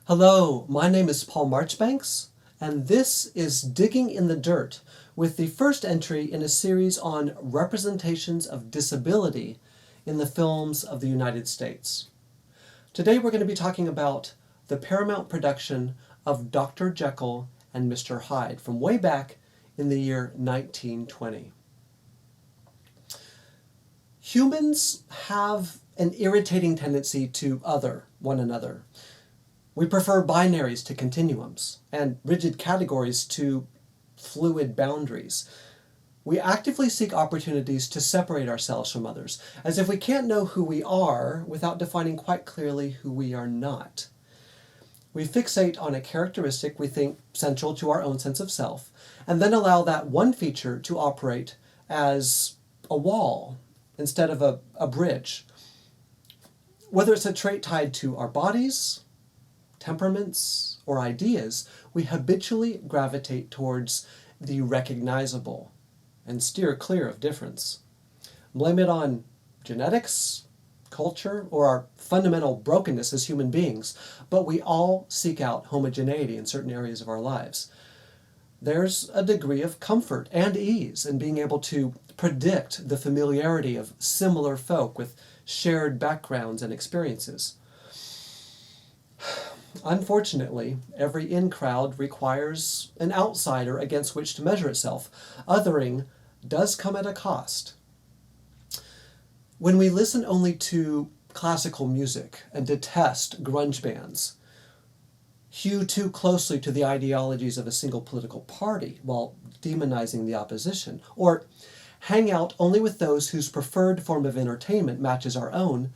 Hello, my name is Paul Marchbanks, and this is Digging in the Dirt, with the first entry in a series on representations of disability in the films of the United States. Today we're going to be talking about the Paramount production of Dr. Jekyll and Mr. Hyde from way back in the year 1920. Humans have an irritating tendency to other one another. We prefer binaries to continuums, and rigid categories to fluid boundaries. We actively seek opportunities to separate ourselves from others, as if we can't know who we are without defining quite clearly who we are not. We fixate on a characteristic we think central to our own sense of self, and then allow that one feature to operate as a wall instead of a bridge. Whether it's a trait tied to our bodies, temperaments, or ideas, we habitually gravitate towards the recognizable and steer clear of difference. Blame it on genetics, culture, or our fundamental brokenness as human beings, but we all seek out homogeneity in certain areas of our lives. There's a degree of comfort and ease in being able to predict the familiarity of similar folk with shared backgrounds and experiences. Unfortunately, in crowd requires an outsider against which to measure itself. Othering does come at a cost. When we listen only to classical music and detest grunge bands, hew too closely to the ideologies of a single political party while demonizing the opposition, or hang out only with those whose preferred form of entertainment matches our own,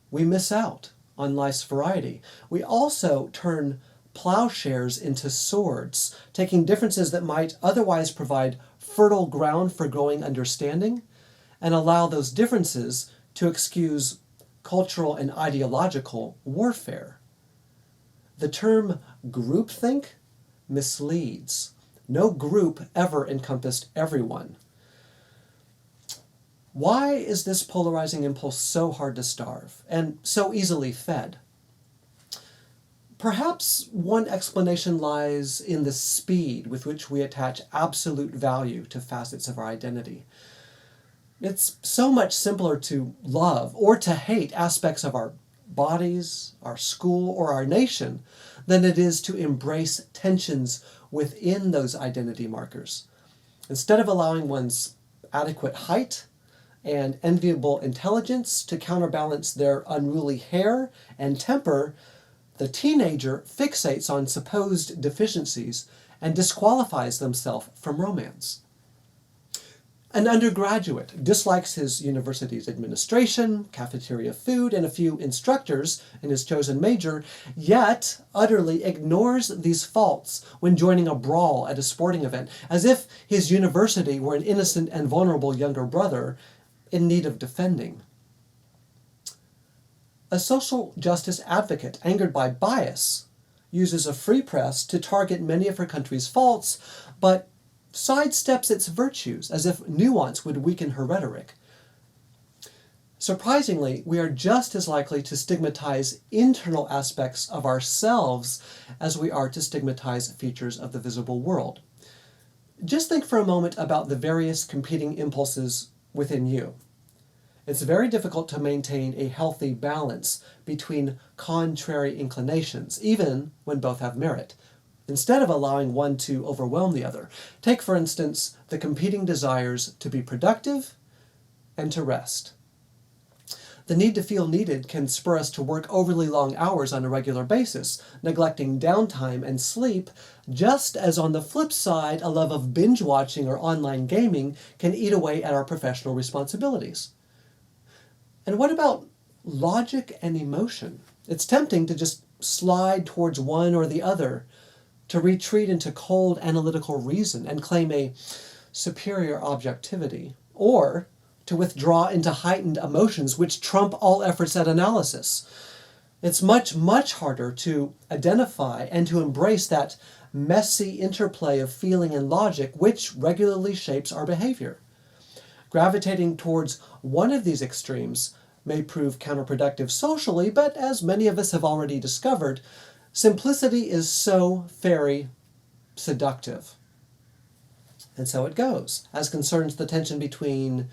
we miss out on life's variety. We also turn plowshares into swords, taking differences that might otherwise provide fertile ground for growing understanding, and allow those differences to excuse cultural and ideological warfare. The term groupthink misleads. No group ever encompassed everyone. Why is this polarizing impulse so hard to starve and so easily fed? Perhaps one explanation lies in the speed with which we attach absolute value to facets of our identity. It's so much simpler to love or to hate aspects of our bodies, our school, or our nation than it is to embrace tensions within those identity markers. Instead of allowing one's adequate height and enviable intelligence to counterbalance their unruly hair and temper, the teenager fixates on supposed deficiencies and disqualifies themselves from romance. An undergraduate dislikes his university's administration, cafeteria food, and a few instructors in his chosen major, yet utterly ignores these faults when joining a brawl at a sporting event, as if his university were an innocent and vulnerable younger brother in need of defending. A social justice advocate angered by bias uses a free press to target many of her country's faults, but sidesteps its virtues as if nuance would weaken her rhetoric. Surprisingly, we are just as likely to stigmatize internal aspects of ourselves as we are to stigmatize features of the visible world. Just think for a moment about the various competing impulses within you. It's very difficult to maintain a healthy balance between contrary inclinations, even when both have merit, instead of allowing one to overwhelm the other. Take, for instance, the competing desires to be productive and to rest. The need to feel needed can spur us to work overly long hours on a regular basis, neglecting downtime and sleep, just as on the flip side, a love of binge watching or online gaming can eat away at our professional responsibilities. And what about logic and emotion? It's tempting to just slide towards one or the other, to retreat into cold analytical reason and claim a superior objectivity, or to withdraw into heightened emotions which trump all efforts at analysis. It's much, much harder to identify and to embrace that messy interplay of feeling and logic which regularly shapes our behavior. Gravitating towards one of these extremes may prove counterproductive socially, but as many of us have already discovered, Simplicity is so very seductive. And so it goes, as concerns the tension between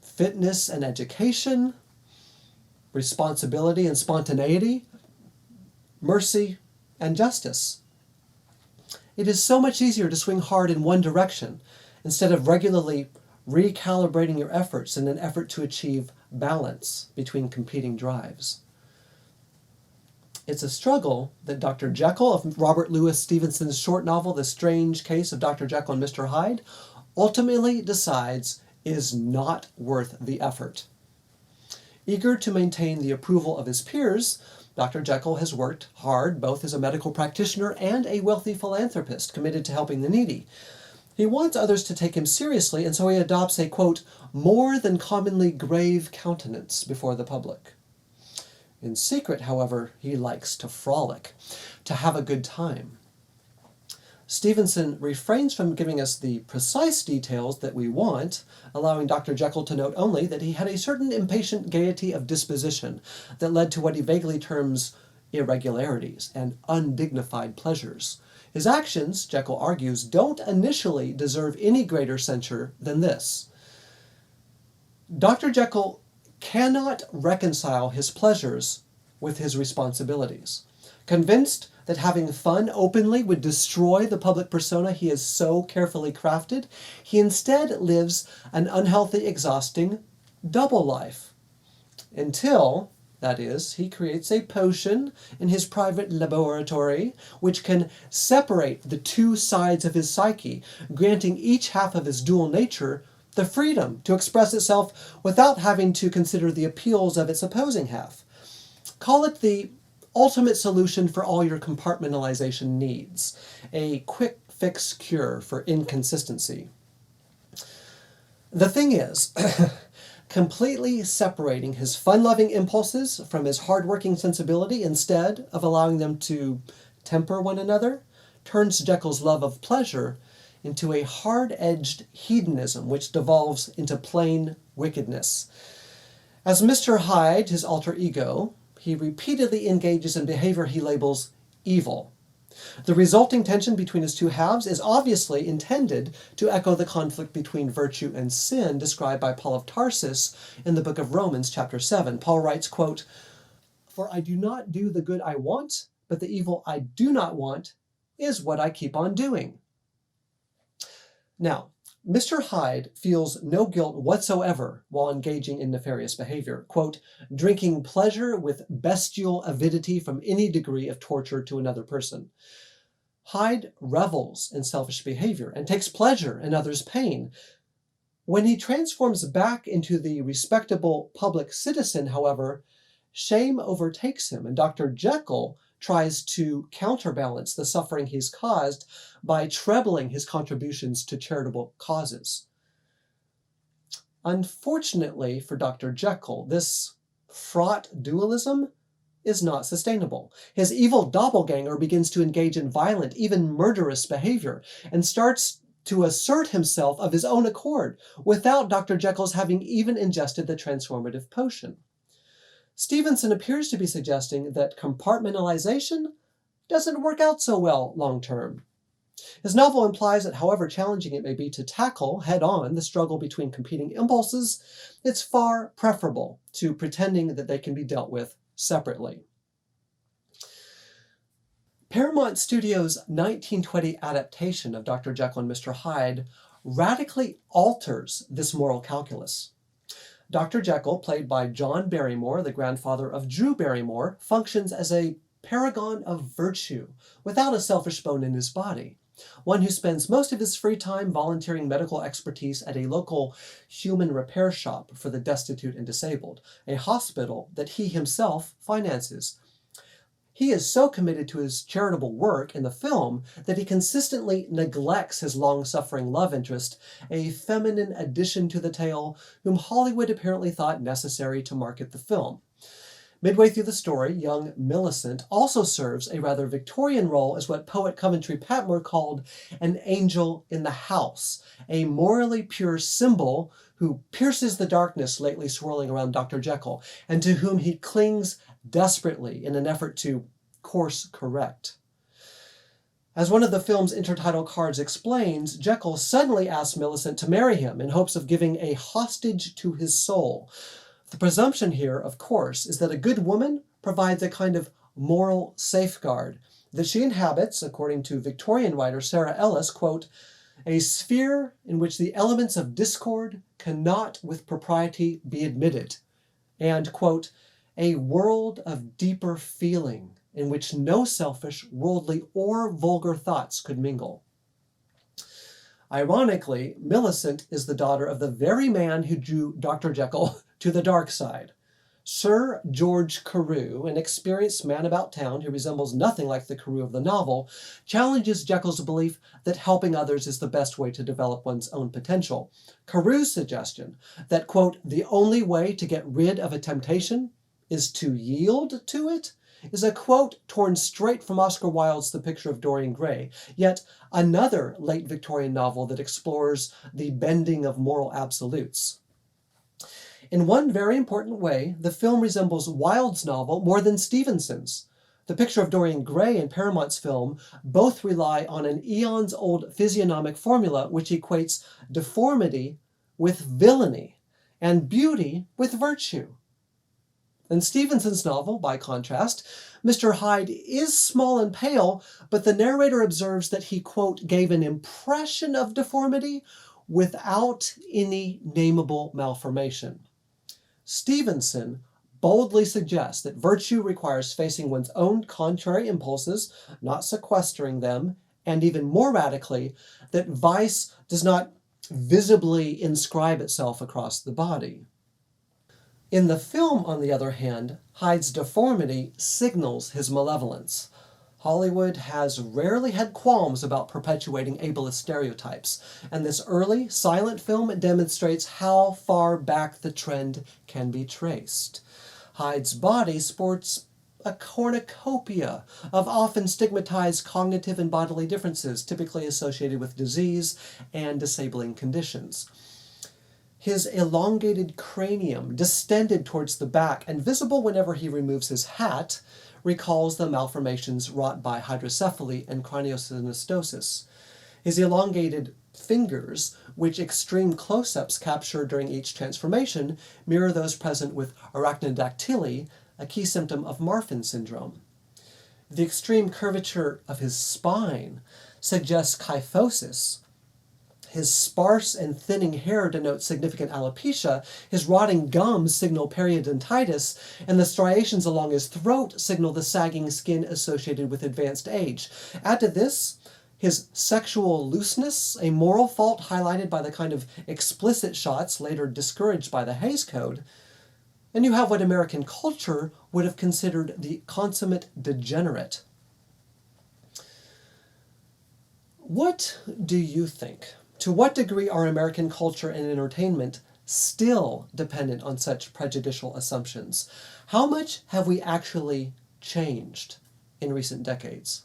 fitness and education, responsibility and spontaneity, mercy and justice. It is so much easier to swing hard in one direction instead of regularly recalibrating your efforts in an effort to achieve balance between competing drives. It's a struggle that Dr. Jekyll of Robert Louis Stevenson's short novel, The Strange Case of Dr. Jekyll and Mr. Hyde, ultimately decides is not worth the effort. Eager to maintain the approval of his peers, Dr. Jekyll has worked hard both as a medical practitioner and a wealthy philanthropist committed to helping the needy. He wants others to take him seriously, and so he adopts a, quote, more than commonly grave countenance before the public. In secret, however, he likes to frolic, to have a good time. Stevenson refrains from giving us the precise details that we want, allowing Dr. Jekyll to note only that he had a certain impatient gaiety of disposition that led to what he vaguely terms irregularities and undignified pleasures. His actions, Jekyll argues, don't initially deserve any greater censure than this. Dr. Jekyll cannot reconcile his pleasures with his responsibilities. Convinced that having fun openly would destroy the public persona he has so carefully crafted, he instead lives an unhealthy, exhausting double life. Until, that is, he creates a potion in his private laboratory which can separate the two sides of his psyche, granting each half of his dual nature the freedom to express itself without having to consider the appeals of its opposing half. Call it the ultimate solution for all your compartmentalization needs, a quick fix cure for inconsistency. The thing is, completely separating his fun-loving impulses from his hard-working sensibility instead of allowing them to temper one another turns Jekyll's love of pleasure into a hard-edged hedonism which devolves into plain wickedness. As Mr. Hyde, his alter ego, he repeatedly engages in behavior he labels evil. The resulting tension between his two halves is obviously intended to echo the conflict between virtue and sin described by Paul of Tarsus in the book of Romans, chapter 7. Paul writes, quote, "For I do not do the good I want, but the evil I do not want is what I keep on doing." Now, Mr. Hyde feels no guilt whatsoever while engaging in nefarious behavior, quote, drinking pleasure with bestial avidity from any degree of torture to another person. Hyde revels in selfish behavior and takes pleasure in others' pain. When he transforms back into the respectable public citizen, however, shame overtakes him, and Dr. Jekyll tries to counterbalance the suffering he's caused by trebling his contributions to charitable causes. Unfortunately for Dr. Jekyll, this fraught dualism is not sustainable. His evil doppelganger begins to engage in violent, even murderous behavior, and starts to assert himself of his own accord, without Dr. Jekyll's having even ingested the transformative potion. Stevenson appears to be suggesting that compartmentalization doesn't work out so well long term. His novel implies that however challenging it may be to tackle head-on the struggle between competing impulses, it's far preferable to pretending that they can be dealt with separately. Paramount Studios' 1920 adaptation of Dr. Jekyll and Mr. Hyde radically alters this moral calculus. Dr. Jekyll, played by John Barrymore, the grandfather of Drew Barrymore, functions as a paragon of virtue without a selfish bone in his body. One who spends most of his free time volunteering medical expertise at a local human repair shop for the destitute and disabled, a hospital that he himself finances. He is so committed to his charitable work in the film that he consistently neglects his long-suffering love interest, a feminine addition to the tale whom Hollywood apparently thought necessary to market the film. Midway through the story, young Millicent also serves a rather Victorian role as what poet Coventry Patmore called an angel in the house, a morally pure symbol who pierces the darkness lately swirling around Dr. Jekyll, and to whom he clings desperately in an effort to course correct. As one of the film's intertitle cards explains, Jekyll suddenly asks Millicent to marry him in hopes of giving a hostage to his soul. The presumption here, of course, is that a good woman provides a kind of moral safeguard, that she inhabits, according to Victorian writer Sarah Ellis, quote, a sphere in which the elements of discord cannot with propriety be admitted, and, quote, a world of deeper feeling in which no selfish, worldly, or vulgar thoughts could mingle. Ironically, Millicent is the daughter of the very man who drew Dr. Jekyll to the dark side. Sir George Carew, an experienced man about town who resembles nothing like the Carew of the novel, challenges Jekyll's belief that helping others is the best way to develop one's own potential. Carew's suggestion that, quote, the only way to get rid of a temptation is to yield to it, is a quote torn straight from Oscar Wilde's The Picture of Dorian Gray, yet another late Victorian novel that explores the bending of moral absolutes. In one very important way, the film resembles Wilde's novel more than Stevenson's. The Picture of Dorian Gray and Paramount's film both rely on an eons-old physiognomic formula which equates deformity with villainy and beauty with virtue. In Stevenson's novel, by contrast, Mr. Hyde is small and pale, but the narrator observes that he, quote, gave an impression of deformity without any nameable malformation. Stevenson boldly suggests that virtue requires facing one's own contrary impulses, not sequestering them, and even more radically, that vice does not visibly inscribe itself across the body. In the film, on the other hand, Hyde's deformity signals his malevolence. Hollywood has rarely had qualms about perpetuating ableist stereotypes, and this early, silent film demonstrates how far back the trend can be traced. Hyde's body sports a cornucopia of often stigmatized cognitive and bodily differences, typically associated with disease and disabling conditions. His elongated cranium, distended towards the back and visible whenever he removes his hat, recalls the malformations wrought by hydrocephaly and craniosynostosis. His elongated fingers, which extreme close-ups capture during each transformation, mirror those present with arachnodactyly, a key symptom of Marfan syndrome. The extreme curvature of his spine suggests kyphosis. His sparse and thinning hair denotes significant alopecia, his rotting gums signal periodontitis, and the striations along his throat signal the sagging skin associated with advanced age. Add to this his sexual looseness, a moral fault highlighted by the kind of explicit shots later discouraged by the Hays Code, and you have what American culture would have considered the consummate degenerate. What do you think? To what degree are American culture and entertainment still dependent on such prejudicial assumptions? How much have we actually changed in recent decades?